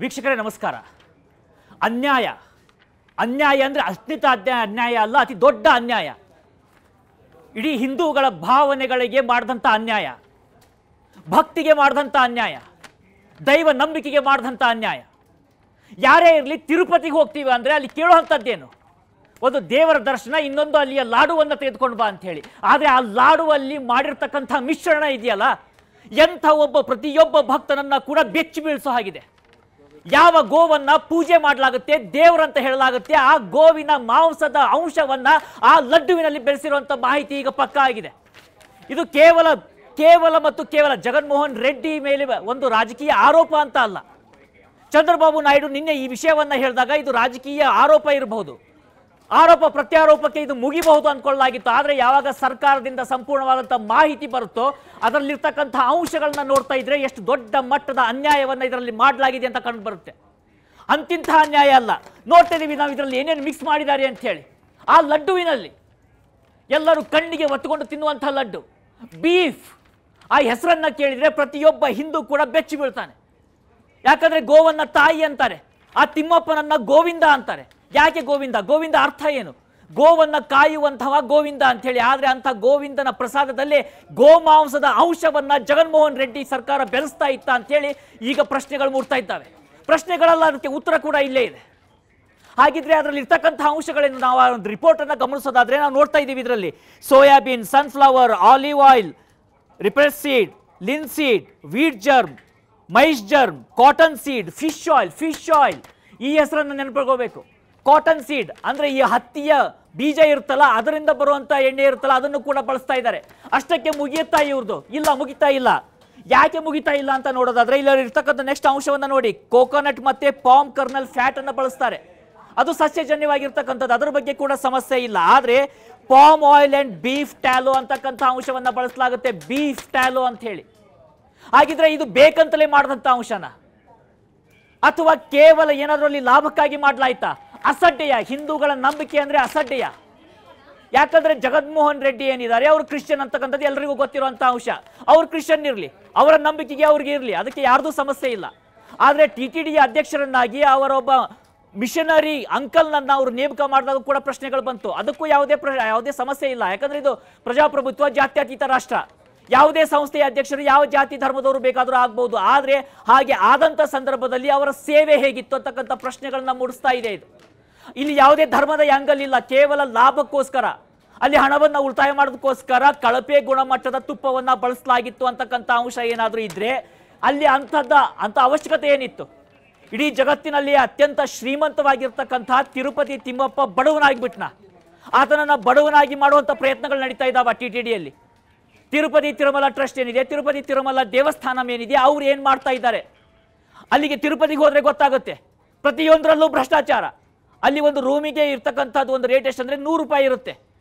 ವೀಕ್ಷಕರೇ ನಮಸ್ಕಾರ. ಅನ್ಯಾಯ ಅನ್ಯಾಯ ಅಂದರೆ ಅಸ್ತಿತ ಅನ್ಯಾಯ ಅಲ್ಲ, ಅತಿ ದೊಡ್ಡ ಅನ್ಯಾಯ. ಇಡೀ ಹಿಂದೂಗಳ ಭಾವನೆಗಳಿಗೆ ಮಾಡಿದಂಥ ಅನ್ಯಾಯ, ಭಕ್ತಿಗೆ ಮಾಡಿದಂಥ ಅನ್ಯಾಯ, ದೈವ ನಂಬಿಕೆಗೆ ಮಾಡಿದಂಥ ಅನ್ಯಾಯ. ಯಾರೇ ಇರಲಿ ತಿರುಪತಿಗೆ ಹೋಗ್ತೀವಿ ಅಂದರೆ ಅಲ್ಲಿ ಕೇಳುವಂಥದ್ದೇನು? ಒಂದು ದೇವರ ದರ್ಶನ, ಇನ್ನೊಂದು ಅಲ್ಲಿಯ ಲಾಡುವನ್ನು ತೆಗೆದುಕೊಂಡು ಬಾ ಅಂಥೇಳಿ. ಆದರೆ ಆ ಲಾಡುವಲ್ಲಿ ಮಾಡಿರ್ತಕ್ಕಂಥ ಮಿಶ್ರಣ ಇದೆಯಲ್ಲ, ಎಂಥ ಪ್ರತಿಯೊಬ್ಬ ಭಕ್ತನನ್ನು ಕೂಡ ಬೆಚ್ಚಿ ಬೀಳಿಸೋ ಹಾಗಿದೆ. ಯಾವ ಗೋವನ್ನು ಪೂಜೆ ಮಾಡಲಾಗುತ್ತೆ, ದೇವರಂತ ಹೇಳಲಾಗುತ್ತೆ, ಆ ಗೋವಿನ ಮಾಂಸದ ಅಂಶವನ್ನು ಆ ಲಡ್ಡುವಿನಲ್ಲಿ ಬೆಳೆಸಿರುವಂಥ ಮಾಹಿತಿ ಈಗ ಪಕ್ಕಾ ಆಗಿದೆ. ಇದು ಕೇವಲ ಜಗನ್ಮೋಹನ್ ರೆಡ್ಡಿ ಮೇಲೆ ಒಂದು ರಾಜಕೀಯ ಆರೋಪ ಅಂತ ಅಲ್ಲ. ಚಂದ್ರಬಾಬು ನಾಯ್ಡು ನಿನ್ನೆ ಈ ವಿಷಯವನ್ನು ಹೇಳಿದಾಗ ಇದು ರಾಜಕೀಯ ಆರೋಪ ಇರಬಹುದು, ಆರೋಪ ಪ್ರತ್ಯಾರೋಪಕ್ಕೆ ಇದು ಮುಗಿಬಹುದು ಅಂದ್ಕೊಳ್ಳಲಾಗಿತ್ತು. ಆದರೆ ಯಾವಾಗ ಸರ್ಕಾರದಿಂದ ಸಂಪೂರ್ಣವಾದಂಥ ಮಾಹಿತಿ ಬರುತ್ತೋ ಅದರಲ್ಲಿರ್ತಕ್ಕಂಥ ಅಂಶಗಳನ್ನ ನೋಡ್ತಾ ಇದ್ರೆ ಎಷ್ಟು ದೊಡ್ಡ ಮಟ್ಟದ ಅನ್ಯಾಯವನ್ನು ಇದರಲ್ಲಿ ಮಾಡಲಾಗಿದೆ ಅಂತ ಕಂಡು ಬರುತ್ತೆ. ಅಂತಿಂಥ ಅನ್ಯಾಯ ಅಲ್ಲ, ನೋಡ್ತಾ ಇದೀವಿ ನಾವು ಇದರಲ್ಲಿ ಏನೇನು ಮಿಕ್ಸ್ ಮಾಡಿದ್ದಾರೆ ಅಂತ ಹೇಳಿ. ಆ ಲಡ್ಡುವಿನಲ್ಲಿ ಎಲ್ಲರೂ ಕಣ್ಣಿಗೆ ಒತ್ತುಕೊಂಡು ತಿನ್ನುವಂಥ ಲಡ್ಡು ಬೀಫ್, ಆ ಹೆಸರನ್ನ ಕೇಳಿದ್ರೆ ಪ್ರತಿಯೊಬ್ಬ ಹಿಂದೂ ಕೂಡ ಬೆಚ್ಚಿ ಬೀಳ್ತಾನೆ. ಯಾಕಂದ್ರೆ ಗೋವನ್ನ ತಾಯಿ ಅಂತಾರೆ, ಆ ತಿಮ್ಮಪ್ಪನನ್ನ ಗೋವಿಂದ ಅಂತಾರೆ. ಯಾಕೆ ಗೋವಿಂದ? ಗೋವಿಂದ ಅರ್ಥ ಏನು? ಗೋವನ್ನ ಕಾಯುವಂತಹ ಗೋವಿಂದ ಅಂತ ಹೇಳಿ. ಆದ್ರೆ ಅಂತ ಗೋವಿಂದನ ಪ್ರಸಾದದಲ್ಲಿ ಗೋಮಾಂಸದ ಅಂಶವನ್ನ ಜಗನ್ಮೋಹನ್ ರೆಡ್ಡಿ ಸರ್ಕಾರ ಬೆಳೆಸ್ತಾ ಇತ್ತ ಅಂತ ಹೇಳಿ ಈಗ ಪ್ರಶ್ನೆಗಳು ಮೂಡ್ತಾ ಇದ್ದಾವೆ. ಪ್ರಶ್ನೆಗಳಲ್ಲ, ಅದಕ್ಕೆ ಉತ್ತರ ಕೂಡ ಇಲ್ಲೇ ಇದೆ. ಹಾಗಿದ್ರೆ ಅದರಲ್ಲಿ ಇರ್ತಕ್ಕಂಥ ಅಂಶಗಳೇನು? ನಾವು ಒಂದು ರಿಪೋರ್ಟ್ ಅನ್ನ ಗಮನಿಸೋದಾದ್ರೆ ನಾವು ನೋಡ್ತಾ ಇದ್ದೀವಿ. ಇದರಲ್ಲಿ soybean, sunflower, olive oil, rapeseed, linseed, wheat germ, maize germ, cotton seed, fish oil. ಈ ಹೆಸರನ್ನು ನೆನಪಿಟ್ಕೋಬೇಕು. ಕಾಟನ್ ಸೀಡ್ ಅಂದ್ರೆ ಈ ಹತ್ತಿಯ ಬೀಜ ಇರುತ್ತಲ್ಲ, ಅದರಿಂದ ಬರುವಂತ ಎಣ್ಣೆ ಇರುತ್ತಲ್ಲ, ಅದನ್ನು ಕೂಡ ಬಳಸ್ತಾ ಇದ್ದಾರೆ. ಅಷ್ಟಕ್ಕೆ ಮುಗಿಯುತ್ತಾ ಇವ್ರದ್ದು? ಇಲ್ಲ, ಮುಗಿತಾ ಇಲ್ಲ. ಯಾಕೆ ಮುಗಿತಾ ಇಲ್ಲ ಅಂತ ನೋಡೋದಾದ್ರೆ ಇಲ್ಲಿ ಇರ್ತಕ್ಕಂಥ ನೆಕ್ಸ್ಟ್ ಅಂಶವನ್ನ ನೋಡಿ. ಕೋಕೋನಟ್ ಮತ್ತೆ ಪಾಮ್ ಕರ್ನಲ್ ಫ್ಯಾಟ್ ಅನ್ನು ಬಳಸ್ತಾರೆ. ಅದು ಸಸ್ಯಜನ್ಯವಾಗಿರ್ತಕ್ಕಂಥದ್ದು, ಅದರ ಬಗ್ಗೆ ಕೂಡ ಸಮಸ್ಯೆ ಇಲ್ಲ. ಆದ್ರೆ ಪಾಮ್ ಆಯಿಲ್ ಅಂಡ್ ಬೀಫ್ ಟ್ಯಾಲೋ ಅಂತಕ್ಕಂಥ ಅಂಶವನ್ನ ಬಳಸಲಾಗುತ್ತೆ, ಬೀಫ್ ಟ್ಯಾಲೋ ಅಂತ ಹೇಳಿ. ಹಾಗಿದ್ರೆ ಇದು ಬೇಕಂತಲೇ ಮಾಡಿದಂಥ ಅಂಶನ ಅಥವಾ ಕೇವಲ ಏನಾದ್ರೂ ಅಲ್ಲಿ ಲಾಭಕ್ಕಾಗಿ ಮಾಡಲಾಯ್ತಾ? ಅಸಡ್ಡೆಯ ಹಿಂದೂಗಳ ನಂಬಿಕೆ ಅಂದ್ರೆ ಅಸಡ್ಡೆಯ. ಯಾಕಂದ್ರೆ ಜಗನ್ಮೋಹನ್ ರೆಡ್ಡಿ ಏನಿದ್ದಾರೆ ಅವರು ಕ್ರಿಶ್ಚಿಯನ್ ಅಂತಕ್ಕಂಥದ್ದು ಎಲ್ಲರಿಗೂ ಗೊತ್ತಿರುವಂತ ಅಂಶ. ಅವ್ರು ಕ್ರಿಶ್ಚಿಯನ್ ಇರಲಿ, ಅವರ ನಂಬಿಕೆಗೆ ಅವ್ರಿಗೆ ಇರಲಿ, ಅದಕ್ಕೆ ಯಾರ್ದು ಸಮಸ್ಯೆ ಇಲ್ಲ. ಆದ್ರೆ TTDಯ ಅಧ್ಯಕ್ಷರನ್ನಾಗಿ ಅವರೊಬ್ಬ ಮಿಷನರಿ ಅಂಕಲ್ನನ್ನ ಅವರು ನೇಮಕ ಮಾಡಿದಾಗ ಕೂಡ ಪ್ರಶ್ನೆಗಳು ಬಂತು. ಅದಕ್ಕೂ ಯಾವುದೇ ಸಮಸ್ಯೆ ಇಲ್ಲ. ಯಾಕಂದ್ರೆ ಇದು ಪ್ರಜಾಪ್ರಭುತ್ವ, ಜಾತ್ಯತೀತ ರಾಷ್ಟ್ರ. ಯಾವುದೇ ಸಂಸ್ಥೆಯ ಅಧ್ಯಕ್ಷರು ಯಾವ ಜಾತಿ ಧರ್ಮದವರು ಬೇಕಾದರೂ ಆಗ್ಬಹುದು. ಆದ್ರೆ ಹಾಗೆ ಆದಂತ ಸಂದರ್ಭದಲ್ಲಿ ಅವರ ಸೇವೆ ಹೇಗಿತ್ತು ಅಂತಕ್ಕಂಥ ಪ್ರಶ್ನೆಗಳನ್ನ ಮೂಡಿಸ್ತಾ ಇದೆ. ಇದು ಇಲ್ಲಿ ಯಾವುದೇ ಧರ್ಮದ ಆಂಗಲ್ ಇಲ್ಲ, ಕೇವಲ ಲಾಭಕ್ಕೋಸ್ಕರ, ಅಲ್ಲಿ ಹಣವನ್ನ ಉಳಿತಾಯ ಮಾಡೋದಕ್ಕೋಸ್ಕರ ಕಳಪೆ ಗುಣಮಟ್ಟದ ತುಪ್ಪವನ್ನ ಬಳಸಲಾಗಿತ್ತು ಅಂತಕ್ಕಂಥ ಅಂಶ ಏನಾದರೂ ಇದ್ರೆ ಅಲ್ಲಿ ಅಂತ ಅವಶ್ಯಕತೆ ಏನಿತ್ತು? ಇಡೀ ಜಗತ್ತಿನಲ್ಲಿ ಅತ್ಯಂತ ಶ್ರೀಮಂತವಾಗಿರ್ತಕ್ಕಂತಹ ತಿರುಪತಿ ತಿಮ್ಮಪ್ಪ ಬಡವನಾಗಿಬಿಟ್ನ. ಆತನನ್ನ ಬಡವನಾಗಿ ಮಾಡುವಂತ ಪ್ರಯತ್ನಗಳು ನಡೀತಾ ಇದ್ದಾವ TTDಯಲ್ಲಿ. ತಿರುಪತಿ ತಿರುಮಲ ಟ್ರಸ್ಟ್ ಏನಿದೆ, ತಿರುಪತಿ ತಿರುಮಲ ದೇವಸ್ಥಾನ ಏನಿದೆ, ಅವ್ರು ಏನ್ ಮಾಡ್ತಾ ಇದ್ದಾರೆ? ಅಲ್ಲಿಗೆ ತಿರುಪತಿಗೆ ಹೋದ್ರೆ ಗೊತ್ತಾಗುತ್ತೆ, ಪ್ರತಿಯೊಂದರಲ್ಲೂ ಭ್ರಷ್ಟಾಚಾರ. ಅಲ್ಲಿ ಒಂದು ರೂಮಿಗೆ ಇರ್ತಕ್ಕಂಥದ್ದು ಒಂದು ರೇಟ್ ಎಷ್ಟಂದ್ರೆ 100 ರೂಪಾಯಿ ಇರುತ್ತೆ.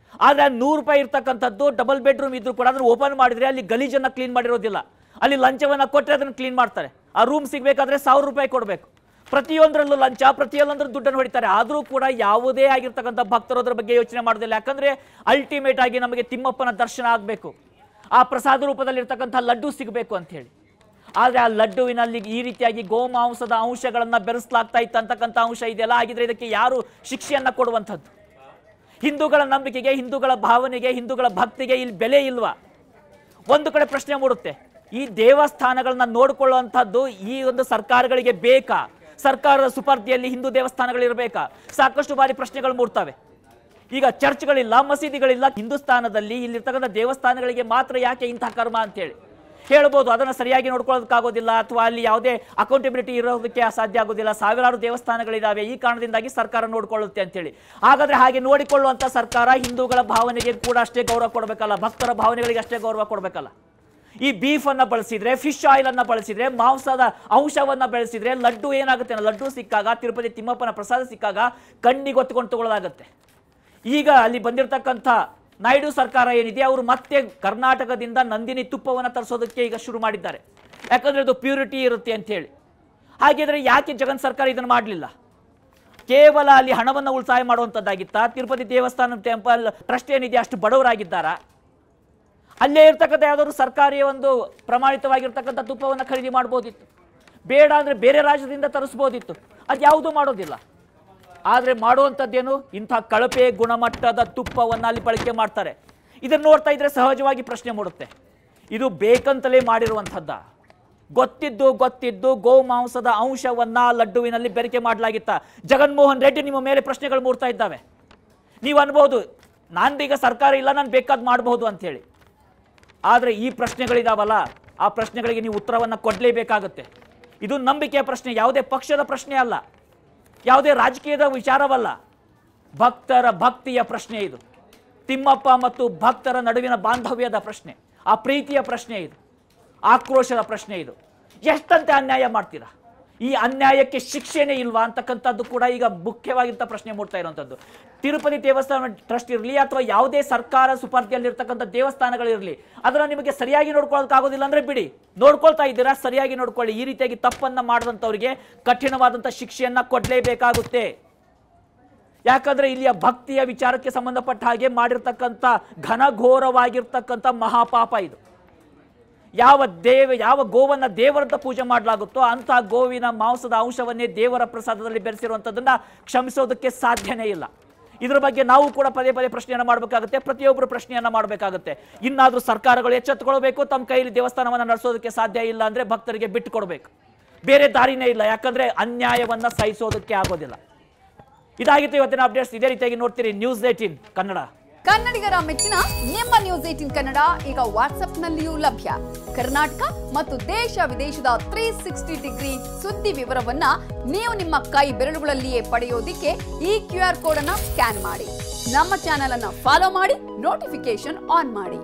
ಆದ್ರೆ ಆ 100 ರೂಪಾಯಿ ಇರ್ತಕ್ಕಂಥದ್ದು ಡಬಲ್ ಬೆಡ್ರೂಮ್ ಇದ್ರು ಕೂಡ ಅದನ್ನು ಓಪನ್ ಮಾಡಿದ್ರೆ ಅಲ್ಲಿ ಗಲೀಜನ್ನ ಕ್ಲೀನ್ ಮಾಡಿರೋದಿಲ್ಲ. ಅಲ್ಲಿ ಲಂಚವನ್ನ ಕೊಟ್ಟರೆ ಅದನ್ನು ಕ್ಲೀನ್ ಮಾಡ್ತಾರೆ. ಆ ರೂಮ್ ಸಿಗ್ಬೇಕಾದ್ರೆ 1000 ರೂಪಾಯಿ ಕೊಡಬೇಕು. ಪ್ರತಿಯೊಂದರಲ್ಲೂ ಲಂಚ, ಪ್ರತಿಯೊಂದರಲ್ಲೂ ದುಡ್ಡನ್ನು ಹೊಡಿತಾರೆ. ಆದರೂ ಕೂಡ ಯಾವುದೇ ಆಗಿರ್ತಕ್ಕಂಥ ಭಕ್ತರು ಅದರ ಬಗ್ಗೆ ಯೋಚನೆ ಮಾಡೋದಿಲ್ಲ. ಯಾಕಂದ್ರೆ ಅಲ್ಟಿಮೇಟ್ ಆಗಿ ನಮಗೆ ತಿಮ್ಮಪ್ಪನ ದರ್ಶನ ಆಗಬೇಕು, ಆ ಪ್ರಸಾದ ರೂಪದಲ್ಲಿ ಇರ್ತಕ್ಕಂಥ ಲಡ್ಡು ಸಿಗಬೇಕು ಅಂತ ಹೇಳಿ. ಆದ್ರೆ ಆ ಲಡ್ಡುವಿನಲ್ಲಿ ಈ ರೀತಿಯಾಗಿ ಗೋಮಾಂಸದ ಅಂಶಗಳನ್ನ ಬೆರೆಸಲಾಗ್ತಾ ಇತ್ತು ಅಂತಕ್ಕಂಥ ಅಂಶ ಇದೆಯಲ್ಲ. ಹಾಗಿದ್ರೆ ಇದಕ್ಕೆ ಯಾರು ಶಿಕ್ಷೆಯನ್ನ ಕೊಡುವಂಥದ್ದು? ಹಿಂದೂಗಳ ನಂಬಿಕೆಗೆ, ಹಿಂದೂಗಳ ಭಾವನೆಗೆ, ಹಿಂದೂಗಳ ಭಕ್ತಿಗೆ ಇಲ್ಲಿ ಬೆಲೆ ಇಲ್ವಾ? ಒಂದು ಕಡೆ ಪ್ರಶ್ನೆ ಮೂಡುತ್ತೆ, ಈ ದೇವಸ್ಥಾನಗಳನ್ನ ನೋಡಿಕೊಳ್ಳುವಂಥದ್ದು ಈ ಒಂದು ಸರ್ಕಾರಗಳಿಗೆ ಬೇಕಾ? ಸರ್ಕಾರದ ಸುಪರ್ದಿಯಲ್ಲಿ ಹಿಂದೂ ದೇವಸ್ಥಾನಗಳಿರಬೇಕಾ? ಸಾಕಷ್ಟು ಬಾರಿ ಪ್ರಶ್ನೆಗಳು ಮೂಡ್ತವೆ. ಈಗ ಚರ್ಚ್ಗಳಿಲ್ಲ, ಮಸೀದಿಗಳಿಲ್ಲ ಹಿಂದೂಸ್ತಾನದಲ್ಲಿ, ಇಲ್ಲಿರ್ತಕ್ಕಂಥ ದೇವಸ್ಥಾನಗಳಿಗೆ ಮಾತ್ರ ಯಾಕೆ ಇಂತಹ ಕರ್ಮ ಅಂತ ಹೇಳಿ ಹೇಳ್ಬೋದು. ಅದನ್ನು ಸರಿಯಾಗಿ ನೋಡ್ಕೊಳ್ಳೋದಕ್ಕಾಗೋದಿಲ್ಲ, ಅಥವಾ ಅಲ್ಲಿ ಯಾವುದೇ ಅಕೌಂಟಬಿಲಿಟಿ ಇರೋದಕ್ಕೆ ಸಾಧ್ಯ ಆಗೋದಿಲ್ಲ. ಸಾವಿರಾರು ದೇವಸ್ಥಾನಗಳಿದ್ದಾವೆ, ಈ ಕಾರಣದಿಂದಾಗಿ ಸರ್ಕಾರ ನೋಡ್ಕೊಳ್ಳುತ್ತೆ ಅಂತ ಹೇಳಿ. ಹಾಗಾದ್ರೆ ಹಾಗೆ ನೋಡಿಕೊಳ್ಳುವಂತ ಸರ್ಕಾರ ಹಿಂದೂಗಳ ಭಾವನೆಗೆ ಕೂಡ ಅಷ್ಟೇ ಗೌರವ ಕೊಡಬೇಕಲ್ಲ, ಭಕ್ತರ ಭಾವನೆಗಳಿಗೆ ಅಷ್ಟೇ ಗೌರವ ಕೊಡಬೇಕಲ್ಲ. ಈ ಬೀಫ್ ಅನ್ನ ಬಳಸಿದ್ರೆ, ಫಿಶ್ ಆಯಿಲ್ ಅನ್ನ ಬಳಸಿದ್ರೆ, ಮಾಂಸದ ಅಂಶವನ್ನ ಬೆಳೆಸಿದ್ರೆ ಲಡ್ಡು ಏನಾಗುತ್ತೆ? ಲಡ್ಡು ಸಿಕ್ಕಾಗ, ತಿರುಪತಿ ತಿಮ್ಮಪ್ಪನ ಪ್ರಸಾದ ಸಿಕ್ಕಾಗ ಕಣ್ಣಿಗೆ ಹೊತ್ತುಕೊಂಡು ತಗೊಳ್ಳೋದಾಗತ್ತೆ. ಈಗ ಅಲ್ಲಿ ಬಂದಿರತಕ್ಕಂಥ ನಾಯ್ಡು ಸರ್ಕಾರ ಏನಿದೆ, ಅವರು ಮತ್ತೆ ಕರ್ನಾಟಕದಿಂದ ನಂದಿನಿ ತುಪ್ಪವನ್ನು ತರಿಸೋದಕ್ಕೆ ಈಗ ಶುರು ಮಾಡಿದ್ದಾರೆ. ಯಾಕಂದ್ರೆ ಅದು ಪ್ಯೂರಿಟಿ ಇರುತ್ತೆ ಅಂತ ಹೇಳಿ. ಹಾಗಿದ್ರೆ ಯಾಕೆ ಜಗನ್ ಸರ್ಕಾರ ಇದನ್ನು ಮಾಡಲಿಲ್ಲ? ಕೇವಲ ಅಲ್ಲಿ ಹಣವನ್ನು ಉಳಿತಾಯ ಮಾಡುವಂಥದ್ದಾಗಿತ್ತಾ? ತಿರುಪತಿ ದೇವಸ್ಥಾನ ಟೆಂಪಲ್ ಟ್ರಸ್ಟ್ ಏನಿದೆ ಅಷ್ಟು ಬಡವರಾಗಿದ್ದಾರಾ? ಅಲ್ಲೇ ಇರ್ತಕ್ಕಂಥ ಯಾವುದಾದ್ರು ಸರ್ಕಾರಿ ಒಂದು ಪ್ರಮಾಣಿತವಾಗಿರ್ತಕ್ಕಂಥ ತುಪ್ಪವನ್ನು ಖರೀದಿ ಮಾಡ್ಬೋದಿತ್ತು. ಬೇಡ ಅಂದರೆ ಬೇರೆ ರಾಜ್ಯದಿಂದ ತರಿಸ್ಬೋದಿತ್ತು, ಅದು ಯಾವುದೂ ಮಾಡೋದಿಲ್ಲ. ಆದರೆ ಮಾಡುವಂಥದ್ದೇನು, ಇಂಥ ಕಳಪೆ ಗುಣಮಟ್ಟದ ತುಪ್ಪವನ್ನು ಅಲ್ಲಿ ಬಳಕೆ ಮಾಡ್ತಾರೆ. ಇದನ್ನು ನೋಡ್ತಾ ಇದ್ರೆ ಸಹಜವಾಗಿ ಪ್ರಶ್ನೆ ಮೂಡುತ್ತೆ, ಇದು ಬೇಕಂತಲೇ ಮಾಡಿರುವಂಥದ್ದ? ಗೊತ್ತಿದ್ದು ಗೋಮಾಂಸದ ಅಂಶವನ್ನು ಲಡ್ಡುವಿನಲ್ಲಿ ಬೆರಕೆ ಮಾಡಲಾಗಿತ್ತ? ಜಗನ್ಮೋಹನ್ ರೆಡ್ಡಿ ನಿಮ್ಮ ಮೇಲೆ ಪ್ರಶ್ನೆಗಳು ಮೂಡ್ತಾ ಇದ್ದಾವೆ. ನೀವು ಅನ್ಬೋದು ನಾನೀಗ ಸರ್ಕಾರ ಇಲ್ಲ, ನಾನು ಬೇಕಾದ್ ಮಾಡಬಹುದು ಅಂಥೇಳಿ. ಆದರೆ ಈ ಪ್ರಶ್ನೆಗಳಿದಾವಲ್ಲ, ಆ ಪ್ರಶ್ನೆಗಳಿಗೆ ನೀವು ಉತ್ತರವನ್ನು ಕೊಡಲೇಬೇಕಾಗುತ್ತೆ. ಇದು ನಂಬಿಕೆಯ ಪ್ರಶ್ನೆ, ಯಾವುದೇ ಪಕ್ಷದ ಪ್ರಶ್ನೆ ಅಲ್ಲ, ಯಾವುದೇ ರಾಜಕೀಯದ ವಿಚಾರವಲ್ಲ, ಭಕ್ತರ ಭಕ್ತಿಯ ಪ್ರಶ್ನೆ ಇದು. ತಿಮ್ಮಪ್ಪ ಮತ್ತು ಭಕ್ತರ ನಡುವಿನ ಬಾಂಧವ್ಯದ ಪ್ರಶ್ನೆ, ಆ ಪ್ರೀತಿಯ ಪ್ರಶ್ನೆ ಇದು, ಆಕ್ರೋಶದ ಪ್ರಶ್ನೆ ಇದು. ಎಷ್ಟಂತೆ ಅನ್ಯಾಯ ಮಾಡ್ತೀರಾ? ಈ ಅನ್ಯಾಯಕ್ಕೆ ಶಿಕ್ಷೆನೇ ಇಲ್ವಾ ಅಂತಕ್ಕಂಥದ್ದು ಕೂಡ ಈಗ ಮುಖ್ಯವಾಗಿಂತ ಪ್ರಶ್ನೆ ಮೂಡ್ತಾ ಇರುವಂಥದ್ದು. ತಿರುಪತಿ ದೇವಸ್ಥಾನ ಟ್ರಸ್ಟ್ ಇರಲಿ ಅಥವಾ ಯಾವುದೇ ಸರ್ಕಾರ ಸುಪರ್ದಿಯಲ್ಲಿರ್ತಕ್ಕಂಥ ದೇವಸ್ಥಾನಗಳಿರಲಿ, ಅದನ್ನು ನಿಮಗೆ ಸರಿಯಾಗಿ ನೋಡ್ಕೊಳ್ಳೋಕ್ಕಾಗೋದಿಲ್ಲ ಅಂದರೆ ಬಿಡಿ, ನೋಡ್ಕೊಳ್ತಾ ಇದ್ದೀರಾ, ಸರಿಯಾಗಿ ನೋಡ್ಕೊಳ್ಳಿ. ಈ ರೀತಿಯಾಗಿ ತಪ್ಪನ್ನು ಮಾಡಿದಂಥವ್ರಿಗೆ ಕಠಿಣವಾದಂಥ ಶಿಕ್ಷೆಯನ್ನು ಕೊಡಲೇಬೇಕಾಗುತ್ತೆ. ಯಾಕಂದರೆ ಇಲ್ಲಿಯ ಭಕ್ತಿಯ ವಿಚಾರಕ್ಕೆ ಸಂಬಂಧಪಟ್ಟ ಹಾಗೆ ಮಾಡಿರ್ತಕ್ಕಂಥ ಘನಘೋರವಾಗಿರ್ತಕ್ಕಂಥ ಮಹಾಪಾಪ ಇದು. ಯಾವ ಗೋವನ್ನು ದೇವರಂತ ಪೂಜೆ ಮಾಡಲಾಗುತ್ತೋ ಅಂಥ ಗೋವಿನ ಮಾಂಸದ ಅಂಶವನ್ನೇ ದೇವರ ಪ್ರಸಾದದಲ್ಲಿ ಬೆರೆಸಿರುವಂಥದ್ದನ್ನು ಕ್ಷಮಿಸೋದಕ್ಕೆ ಸಾಧ್ಯನೇ ಇಲ್ಲ. ಇದರ ಬಗ್ಗೆ ನಾವು ಕೂಡ ಪದೇ ಪದೇ ಪ್ರಶ್ನೆಯನ್ನು ಮಾಡಬೇಕಾಗುತ್ತೆ, ಪ್ರತಿಯೊಬ್ಬರು ಪ್ರಶ್ನೆಯನ್ನು ಮಾಡಬೇಕಾಗುತ್ತೆ. ಇನ್ನಾದರೂ ಸರ್ಕಾರಗಳು ಎಚ್ಚೆತ್ತುಕೊಳ್ಬೇಕು, ತಮ್ಮ ಕೈಯಲ್ಲಿ ದೇವಸ್ಥಾನವನ್ನು ನಡೆಸೋದಕ್ಕೆ ಸಾಧ್ಯ ಇಲ್ಲ ಅಂದರೆ ಭಕ್ತರಿಗೆ ಬಿಟ್ಟು ಕೊಡಬೇಕು, ಬೇರೆ ದಾರಿನೇ ಇಲ್ಲ. ಯಾಕಂದರೆ ಅನ್ಯಾಯವನ್ನು ಸಹಿಸೋದಕ್ಕೆ ಆಗೋದಿಲ್ಲ. ಇದಾಗಿತ್ತು ಇವತ್ತಿನ ಅಪ್ಡೇಟ್ಸ್. ಇದೇ ರೀತಿಯಾಗಿ ನೋಡ್ತೀರಿ ನ್ಯೂಸ್ 18 ಕನ್ನಡ. ಕನ್ನಡಿಗರ ಮೆಚ್ಚಿನ ನಿಮ್ಮ ನ್ಯೂಸ್ 18 ಕನ್ನಡ ಈಗ ವಾಟ್ಸ್ಆಪ್ನಲ್ಲಿಯೂ ಲಭ್ಯ. ಕರ್ನಾಟಕ ಮತ್ತು ದೇಶ ವಿದೇಶದ 360 ಡಿಗ್ರಿ ಸುದ್ದಿ ವಿವರವನ್ನ ನೀವು ನಿಮ್ಮ ಕೈ ಬೆರಳುಗಳಲ್ಲಿಯೇ ಪಡೆಯೋದಿಕ್ಕೆ ಈ QR ಕೋಡ್ ಅನ್ನ ಸ್ಕ್ಯಾನ್ ಮಾಡಿ. ನಮ್ಮ ಚಾನೆಲ್ ಅನ್ನ ಫಾಲೋ ಮಾಡಿ, ನೋಟಿಫಿಕೇಶನ್ ಆನ್ ಮಾಡಿ.